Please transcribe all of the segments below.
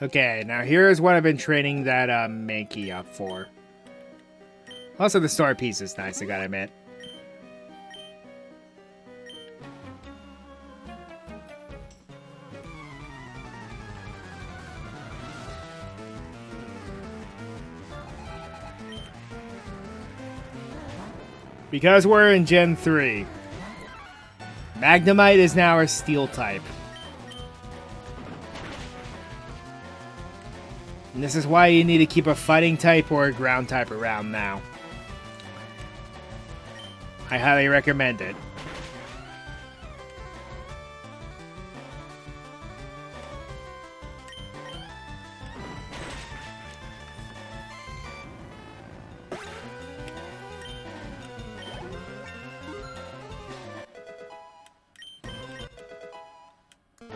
Okay, now here's what I've been training that Mankey up for. Also, the star piece is nice, I gotta admit. Because we're in Gen 3, Magnemite is now a Steel type. And this is why you need to keep a Fighting type or a Ground type around now. I highly recommend it.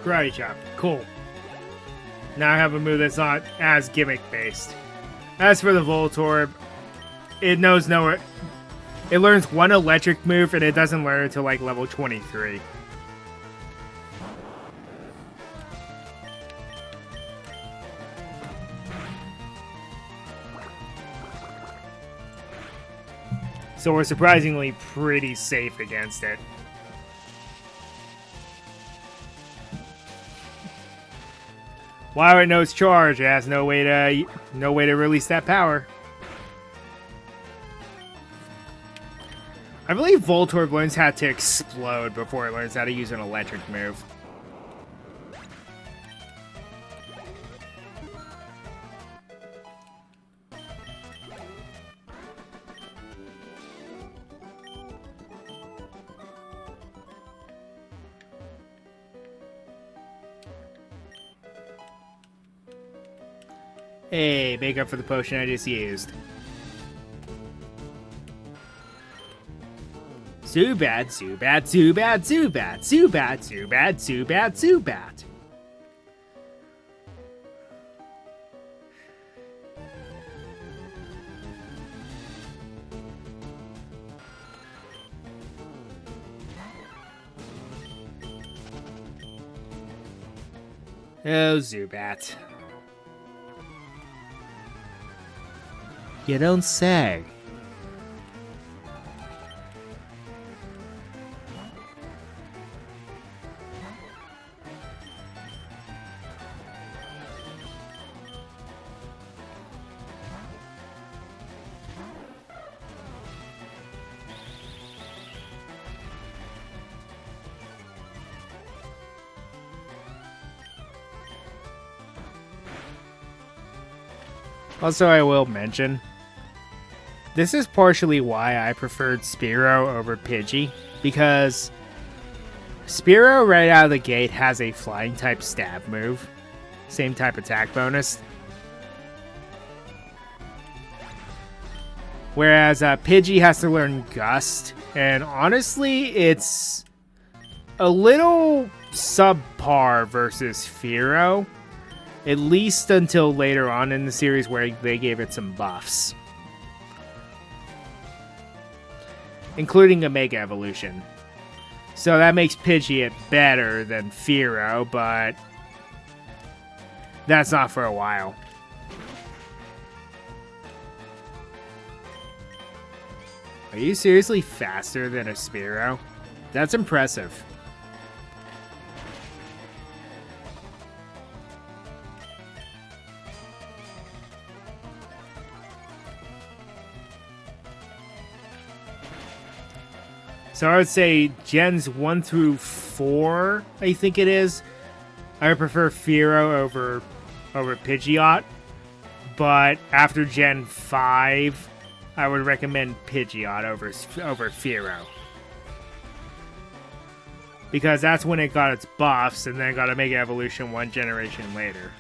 Karate Chop. Cool. Now I have a move that's not as gimmick-based. As for the Voltorb, it knows it learns one electric move, and it doesn't learn until like level 23. So we're surprisingly pretty safe against it. While it knows charge, it has no way to release that power. I believe Voltorb learns how to explode before it learns how to use an electric move. Hey, make up for the potion I just used. Zubat, Zubat, Zubat, Zubat, Zubat, Zubat, Zubat, Zubat. Oh, Zubat. You don't say. Also, I will mention, this is partially why I preferred Spearow over Pidgey, because Spearow right out of the gate has a flying type stab move, same type attack bonus. Whereas Pidgey has to learn Gust, and honestly, it's a little subpar versus Fearow, at least until later on in the series where they gave it some buffs. Including a Mega Evolution. So that makes Pidgeot better than Fearow, but that's not for a while. Are you seriously faster than a Spearow? That's impressive. So I would say Gens 1 through 4, I think it is. I would prefer Fearow over Pidgeot. But after Gen 5, I would recommend Pidgeot over Fearow. Because that's when it got its buffs and then got a Mega Evolution one generation later.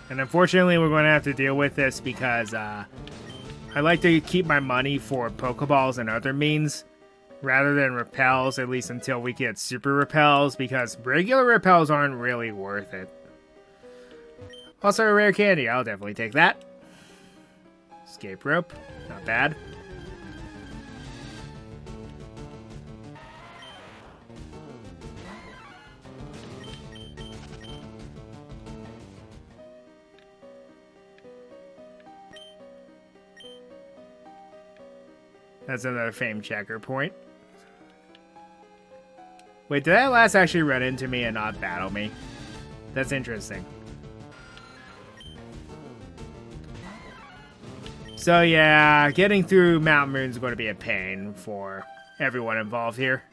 And unfortunately, we're going to have to deal with this because I like to keep my money for Pokeballs and other means. rather than repels, at least until we get super repels, because regular repels aren't really worth it. Also, a rare candy. I'll definitely take that. Escape rope. Not bad. That's another fame checker point. Wait, did that last actually run into me and not battle me? That's interesting. So yeah, getting through Mount Moon is going to be a pain for everyone involved here.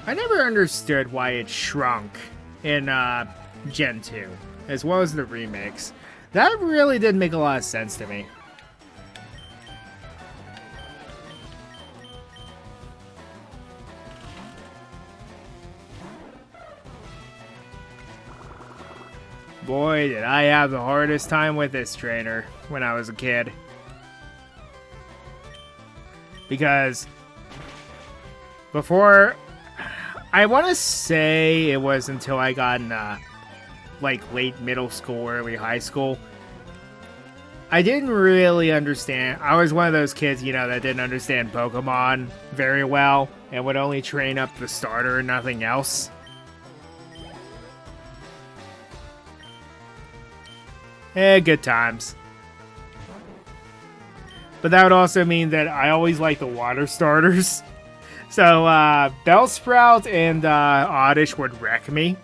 I never understood why it shrunk in Gen 2, as well as the remakes. That really didn't make a lot of sense to me. Boy, did I have the hardest time with this trainer when I was a kid. Because before, I want to say it was until I got in like late middle school, early high school, I didn't really understand. I was one of those kids, you know, that didn't understand Pokemon very well and would only train up the starter and nothing else. Good times. But that would also mean that I always like the water starters. So, Bellsprout and Oddish would wreck me.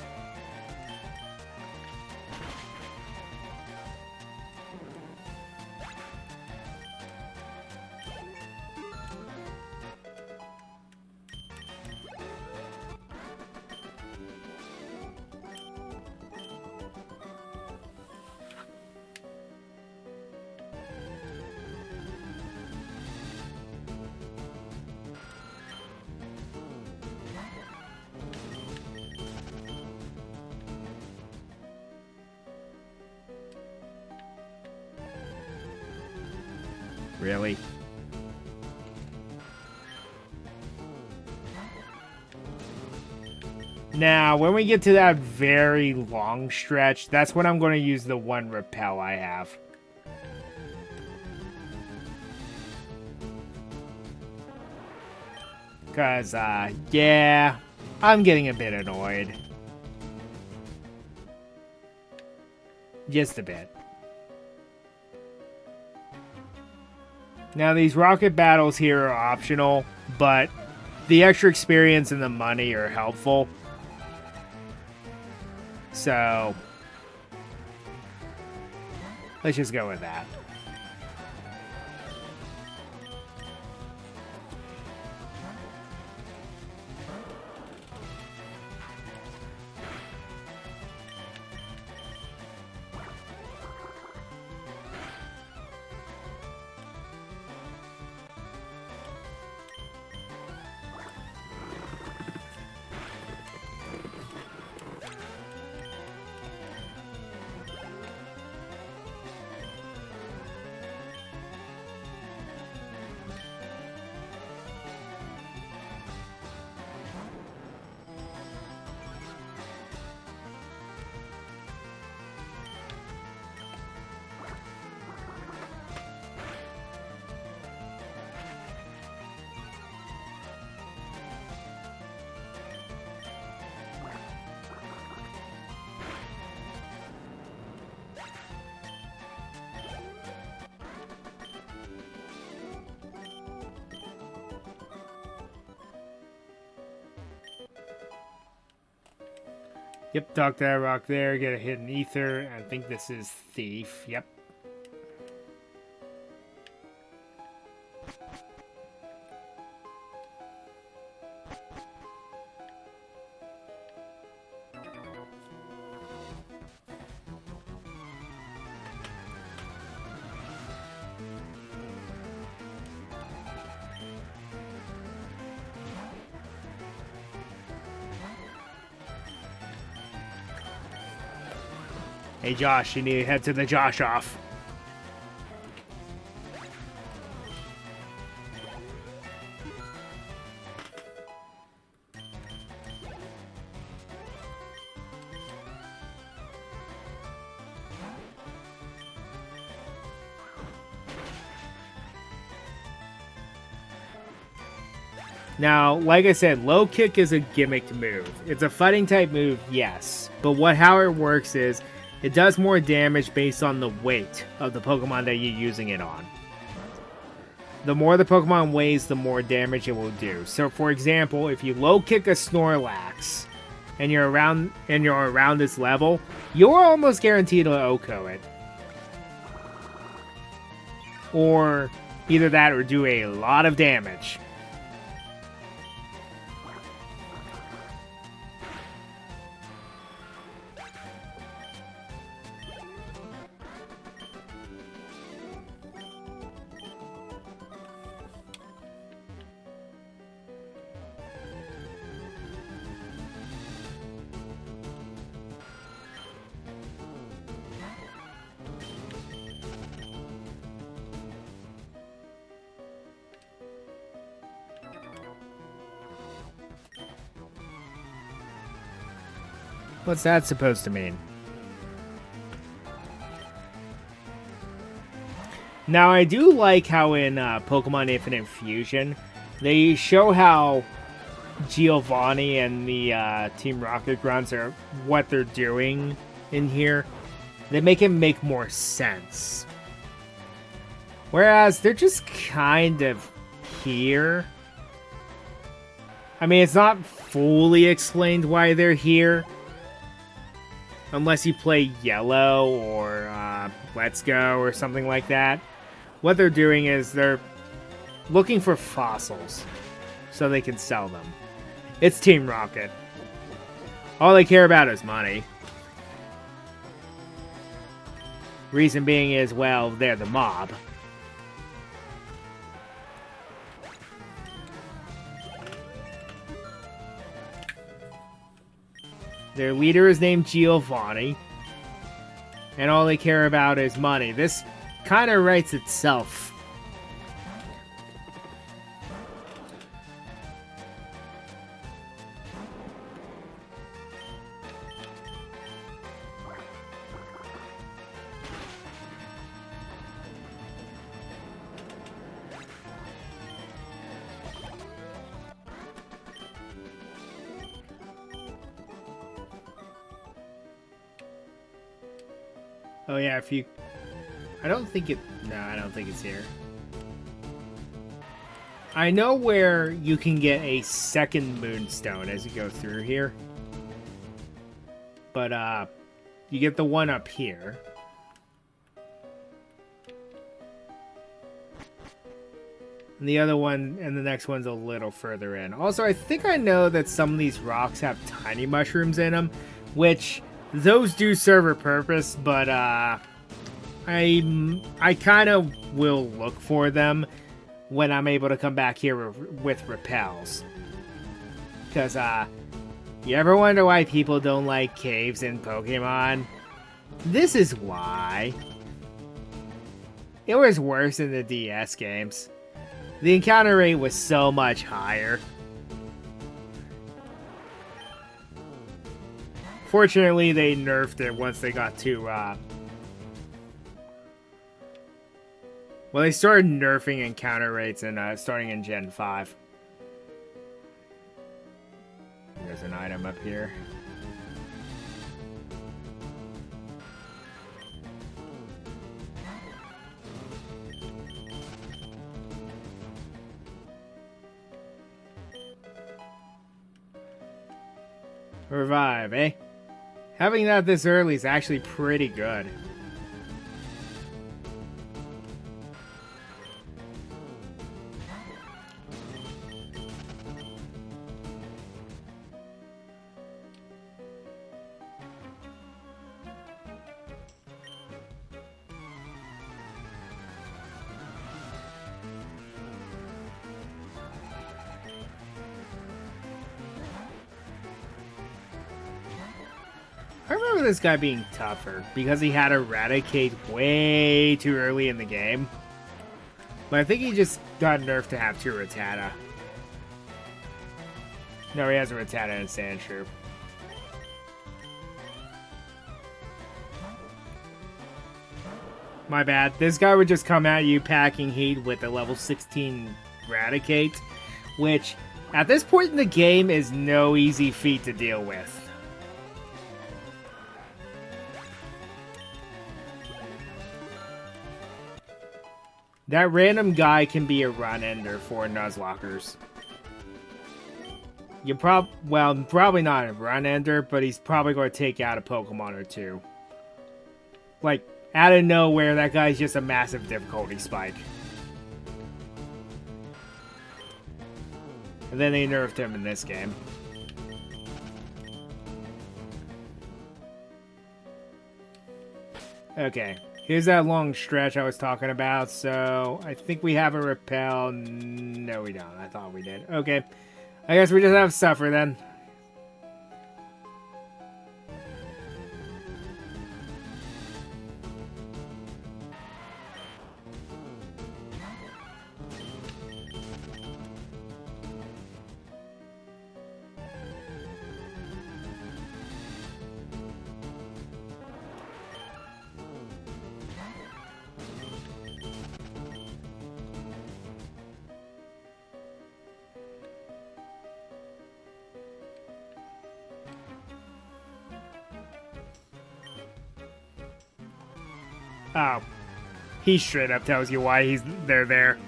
Really? Now, when we get to that very long stretch, that's when I'm going to use the one repel I have. Because, yeah, I'm getting a bit annoyed. Just a bit. Now, these rocket battles here are optional, but the extra experience and the money are helpful. So, let's just go with that. Yep, talk to that rock there, get a hidden ether. I think this is Thief. Yep. Hey Josh, you need to head to the Josh off. Now, like I said, low kick is a gimmicked move. It's a fighting type move, yes. But how it works is, it does more damage based on the weight of the Pokemon that you're using it on. The more the Pokemon weighs, the more damage it will do. So, for example, if you low kick a Snorlax, and you're around this level, you're almost guaranteed to OHKO it. Or either that or do a lot of damage. What's that supposed to mean? Now, I do like how in Pokemon Infinite Fusion, they show how Giovanni and the Team Rocket Grunts are what they're doing in here. They make it make more sense. Whereas, they're just kind of here. I mean, it's not fully explained why they're here. Unless you play Yellow or Let's Go or something like that. What they're doing is they're looking for fossils so they can sell them. It's Team Rocket. All they care about is money. Reason being is, well, they're the mob. Their leader is named Giovanni, and all they care about is money. This kind of writes itself. Oh yeah, if you... I don't think it... No, I don't think it's here. I know where you can get a second Moonstone as you go through here. But, you get the one up here. And the other one, and the next one's a little further in. Also, I think I know that some of these rocks have tiny mushrooms in them, which... Those do serve a purpose, but I kind of will look for them when I'm able to come back here with repels. Because, you ever wonder why people don't like caves in Pokemon? This is why. It was worse in the DS games. The encounter rate was so much higher. Fortunately, they nerfed it once they got to, well, they started nerfing encounter rates starting in Gen 5. There's an item up here. Revive, eh? Having that this early is actually pretty good. I remember this guy being tougher because he had Eradicate way too early in the game. But I think he just got nerfed to have 2 Rattata. No, he has a Rattata and a Sandshrew. My bad. This guy would just come at you packing heat with a level 16 Eradicate, which At this point in the game is no easy feat to deal with. That random guy can be a run ender for Nuzlockers. Probably not a run ender, but he's probably going to take out a Pokemon or two. Like, out of nowhere, that guy's just a massive difficulty spike. And then they nerfed him in this game. Okay, here's that long stretch I was talking about, so I think we have a repel. No, we don't. I thought we did. Okay, I guess we just have Suffer then. Oh, he straight up tells you why they're there.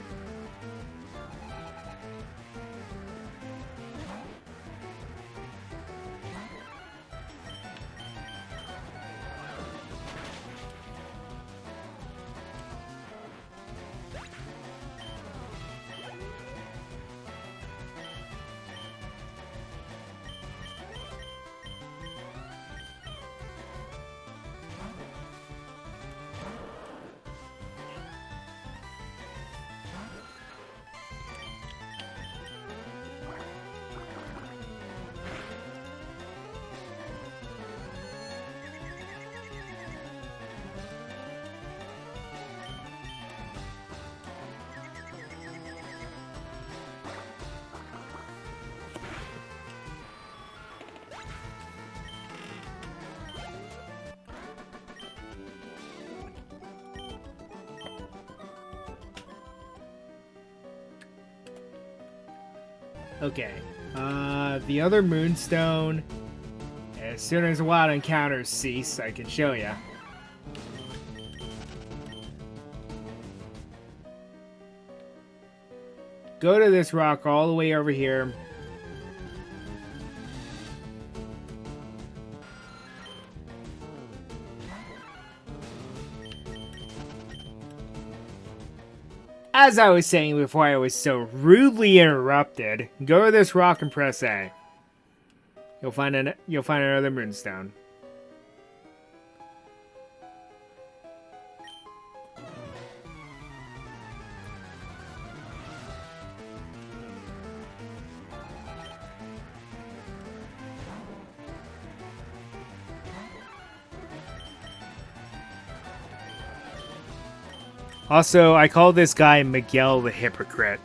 Okay, the other Moonstone, as soon as wild encounters cease, I can show ya. Go to this rock all the way over here. As I was saying before I was so rudely interrupted, go to this rock and press A. You'll find another Moonstone. Also, I call this guy Miguel the Hypocrite.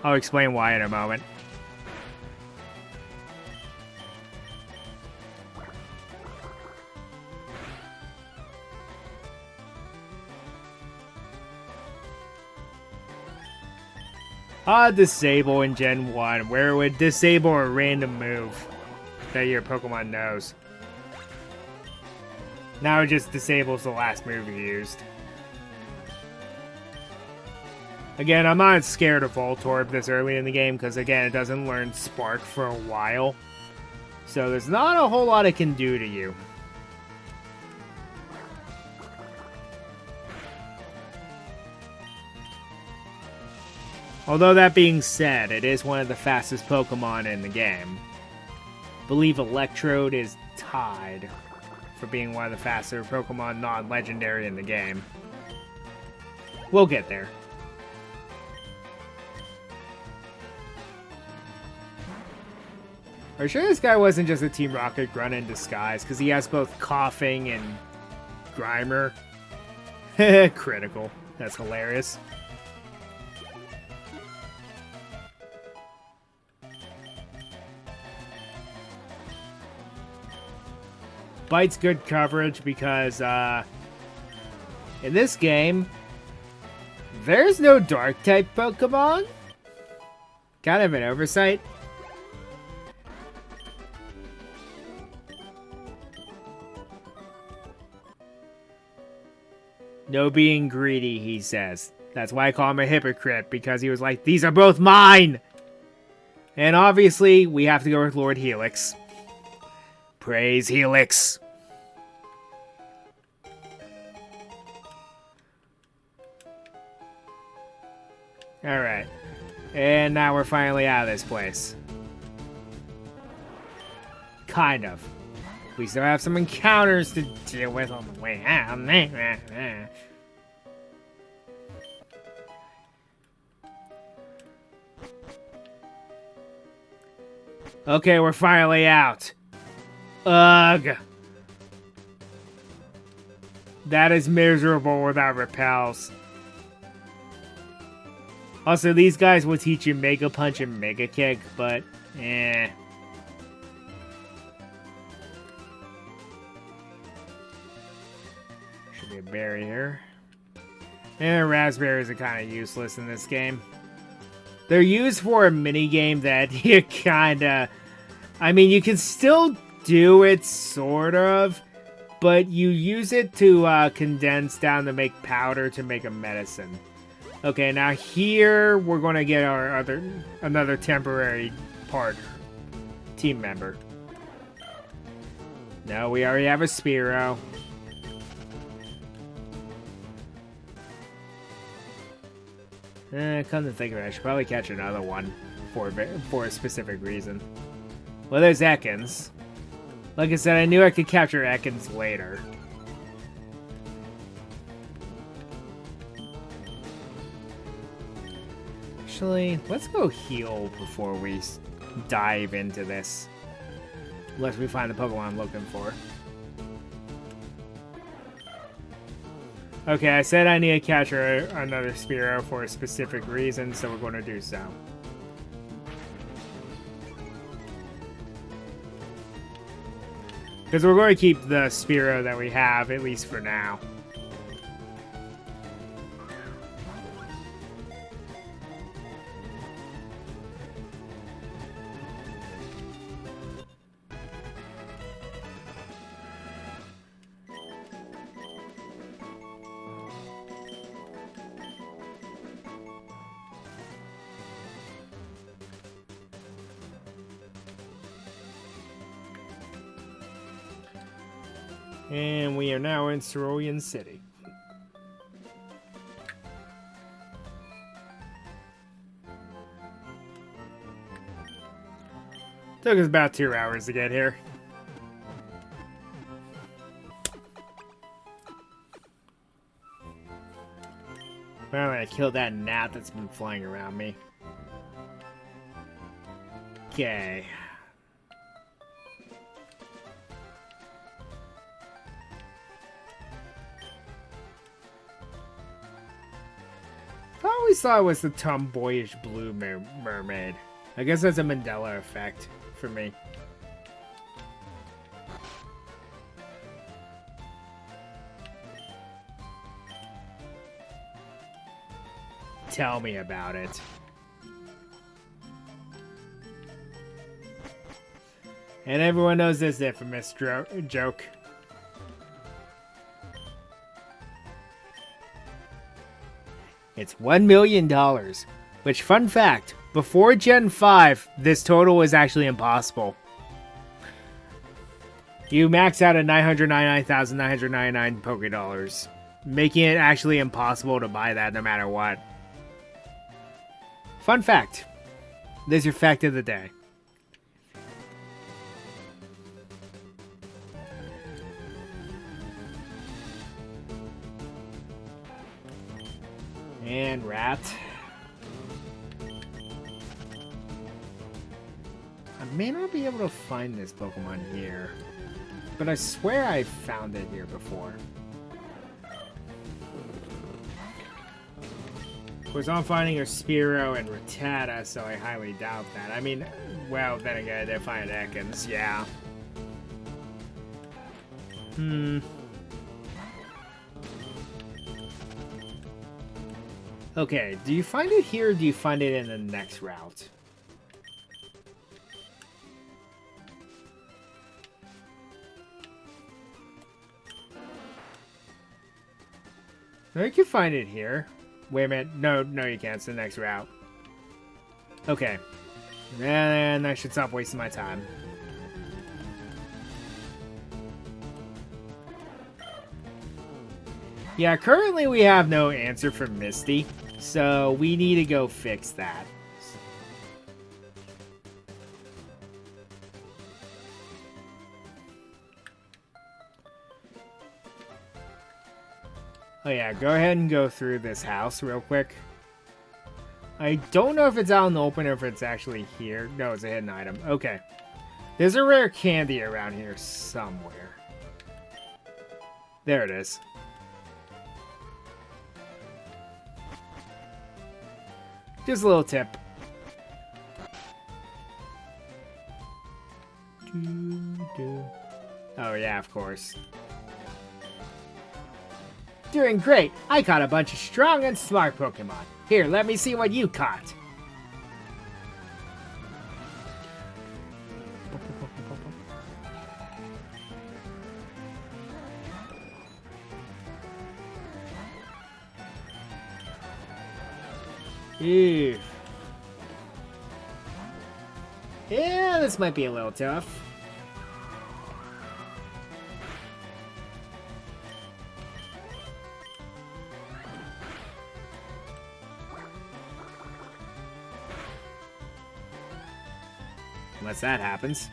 I'll explain why in a moment. Disable in Gen 1, where it would disable a random move that your Pokemon knows. Now it just disables the last move you used. Again, I'm not scared of Voltorb this early in the game, because again, it doesn't learn Spark for a while. So there's not a whole lot it can do to you. Although that being said, it is one of the fastest Pokemon in the game. I believe Electrode is tied for being one of the faster Pokemon non-legendary in the game. We'll get there. Are you sure this guy wasn't just a Team Rocket grunt in disguise? Because he has both Coughing and Grimer. Critical. That's hilarious. Bite's good coverage because, in this game, there's no Dark-type Pokemon. Kind of an oversight. No being greedy, he says. That's why I call him a hypocrite, because he was like, these are both mine! And obviously, we have to go with Lord Helix. Praise Helix! Alright. And now we're finally out of this place. Kind of. We still have some encounters to deal with on the way out. Okay, we're finally out. Ugh. That is miserable without repels. Also, these guys will teach you Mega Punch and Mega Kick, but eh. Should be a berry here. And raspberries are kind of useless in this game. They're used for a minigame that you kinda... I mean, you can still do it, sort of, but you use it to condense down to make powder to make a medicine. Okay, now here we're going to get our another temporary partner, team member. No, we already have a Spearow. Come to think of it, I should probably catch another one for a specific reason. Well, there's Ekans. Like I said, I knew I could capture Ekans later. Actually, let's go heal before we dive into this. Unless we find the Pokemon I'm looking for. Okay, I said I need to capture another Spearow for a specific reason, so we're going to do so. Because we're going to keep the Spearow that we have, at least for now. And we are now in Cerulean City. Took us about 2 hours to get here. Well, I killed that gnat that's been flying around me. Okay. I always thought it was the tomboyish blue mermaid. I guess that's a Mandela effect for me. Tell me about it. And everyone knows this infamous joke. It's $1 million, which, fun fact, before Gen 5, this total was actually impossible. You max out at 999,999 Pokédollars, making it actually impossible to buy that no matter what. Fun fact. There's your fact of the day. And rat. I may not be able to find this Pokemon here, but I swear I found it here before. Of course, I'm finding a Spearow and Rattata, so I highly doubt that. I mean, well, then again, I did find Ekans, yeah. Okay, do you find it here or do you find it in the next route? No, you can find it here. Wait a minute. No, you can't. It's the next route. Okay. And I should stop wasting my time. Yeah, currently we have no answer for Misty, so we need to go fix that. Oh yeah, go ahead and go through this house real quick. I don't know if it's out in the open or if it's actually here. No, it's a hidden item. Okay. There's a rare candy around here somewhere. There it is. Just a little tip. Oh yeah, of course. Doing great! I caught a bunch of strong and smart Pokemon. Here, let me see what you caught. Ew. Yeah, this might be a little tough. Unless that happens.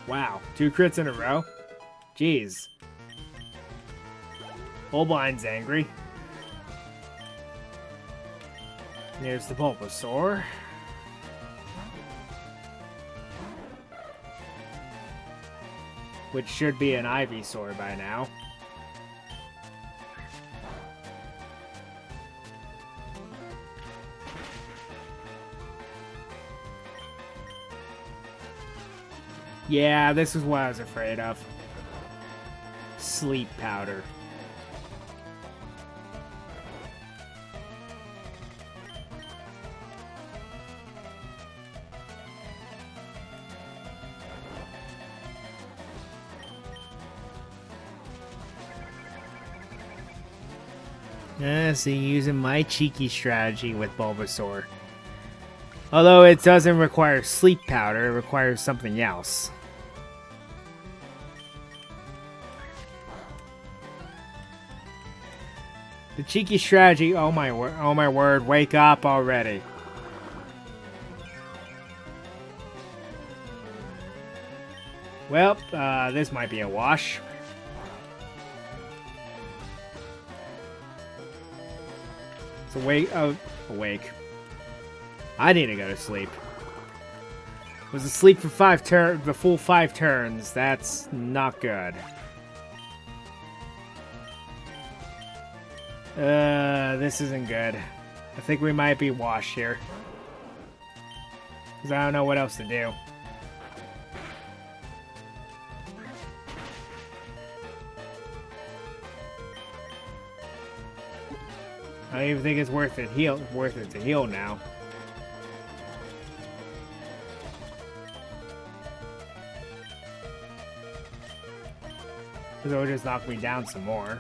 Wow, 2 crits in a row? Jeez. Holbein's angry. There's the Bulbasaur. Which should be an Ivysaur by now. Yeah, this is what I was afraid of. Sleep powder. See, using my cheeky strategy with Bulbasaur. Although it doesn't require sleep powder, it requires something else. The cheeky strategy, oh my word, wake up already. Well, this might be a wash. So awake. I need to go to sleep. Was asleep for the full 5 turns. That's not good. This isn't good. I think we might be washed here. Because I don't know what else to do. I don't even think it's worth it to heal now. Because it'll just knock me down some more.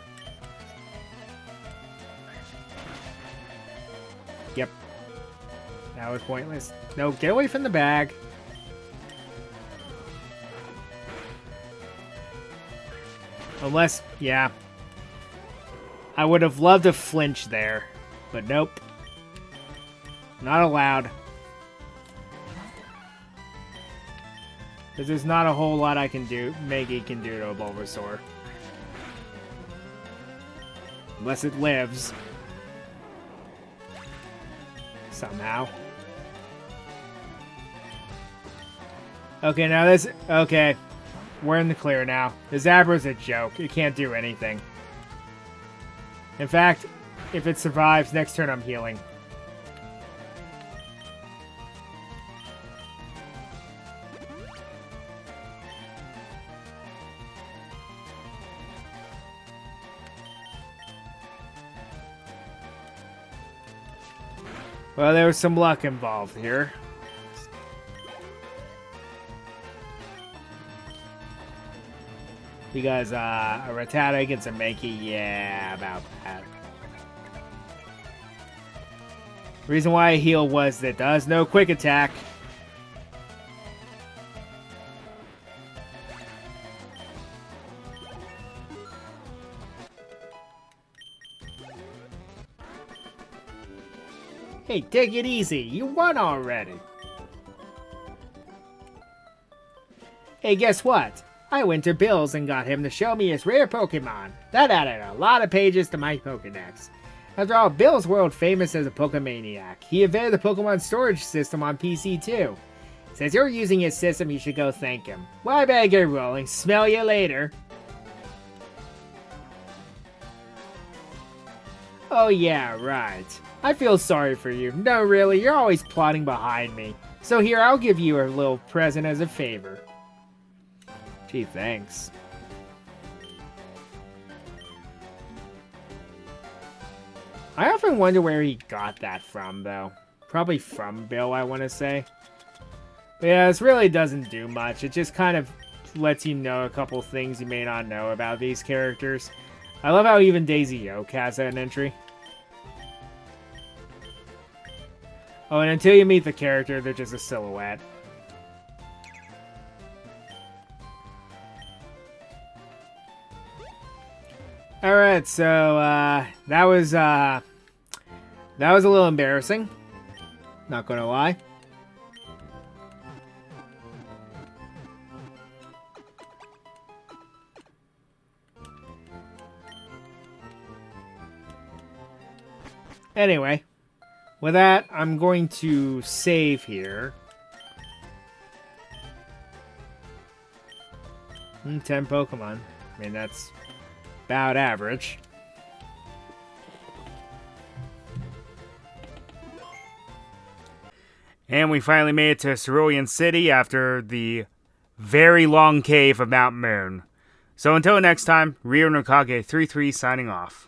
Yep. That was pointless. No, get away from the bag. Unless, yeah. I would have loved to flinch there, but nope. Not allowed. Because there's not a whole lot I can do, Maggie can do to a Bulbasaur. Unless it lives. Somehow. Okay, now this... Okay. We're in the clear now. The Zabra's a joke. It can't do anything. In fact, if it survives, next turn I'm healing. Well, there was some luck involved here. Because a Rattata against a Mankey, yeah, about that. Reason why I heal was that it does no quick attack. Hey, take it easy. You won already. Hey, guess what? I went to Bill's and got him to show me his rare Pokemon. That added a lot of pages to my Pokedex. After all, Bill's world famous as a Pokemaniac. He invented the Pokemon storage system on PC too. Since you're using his system, you should go thank him. Well, I better get rolling. Smell you later. Oh yeah, right. I feel sorry for you. No, really, you're always plotting behind me. So here, I'll give you a little present as a favor. Gee, thanks. I often wonder where he got that from, though. Probably from Bill, I want to say. But yeah, this really doesn't do much. It just kind of lets you know a couple things you may not know about these characters. I love how even Daisy Oak has an entry. Oh, and until you meet the character, they're just a silhouette. Alright, so, that was a little embarrassing. Not gonna lie. Anyway, with that, I'm going to save here. 10 Pokemon. I mean, that's about average. And we finally made it to Cerulean City after the very long cave of Mount Moon. So until next time, Ryo Nokage 33 signing off.